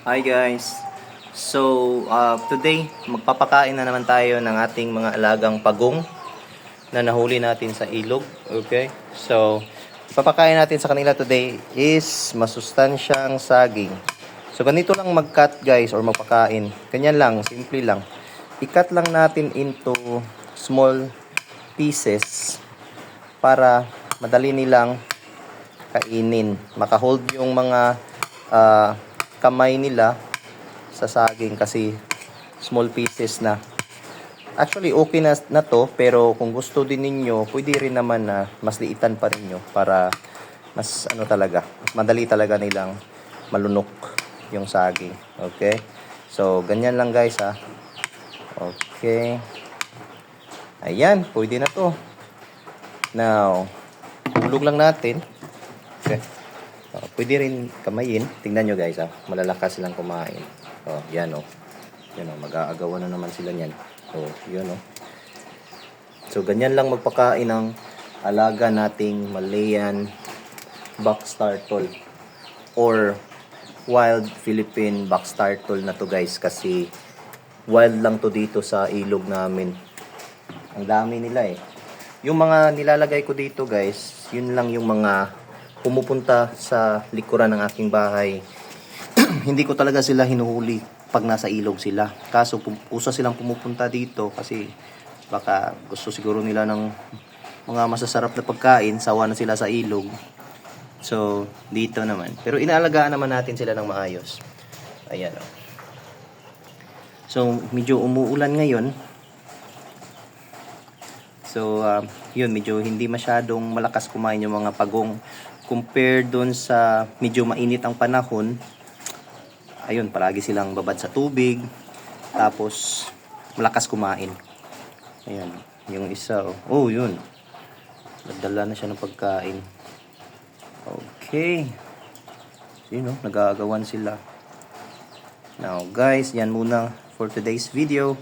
Hi guys! Today magpapakain na naman tayo ng ating mga alagang pagong na nahuli natin sa ilog. Okay? So, papakain natin sa kanila today is masustansyang saging. So, ganito lang mag-cut guys or magpakain. Ganyan lang, simple lang. I-cut lang natin into small pieces para madali nilang kainin. Makahold yung mga kamay nila sa saging kasi small pieces na. Actually, okay na to, pero kung gusto din ninyo, pwede rin naman na mas liitan pa rin nyo para mas talaga, madali talaga nilang malunok yung saging. Okay? So, ganyan lang guys ha. Okay. Ayan, pwede na to. Now, hulog lang natin. Okay. Pwede rin kamayin. Tingnan nyo guys malalakas silang kumain. Yan Yan mag-aagawan na naman sila niyan. Yun So, ganyan lang magpakain ng alaga nating Malayan box turtle or wild Philippine box turtle na to guys kasi wild lang to dito sa ilog namin. Ang dami nila Yung mga nilalagay ko dito guys, yun lang yung mga pumupunta sa likuran ng aking bahay. Hindi ko talaga sila hinuhuli pag nasa ilog sila. Kaso usa silang pumupunta dito kasi baka gusto siguro nila ng mga masasarap na pagkain, sawa na sila sa ilog. So, dito naman. Pero inaalagaan naman natin sila ng maayos. Ayan So, medyo umuulan ngayon. So, yun, medyo hindi masyadong malakas kumain yung mga pagong compared doon sa medyo mainit ang panahon. Ayun, palagi silang babad sa tubig. Tapos, malakas kumain. Ayan, yung isa yun. Nagdala na siya ng pagkain. Okay. Yun nag-aagawan sila. Now guys, yan muna for today's video.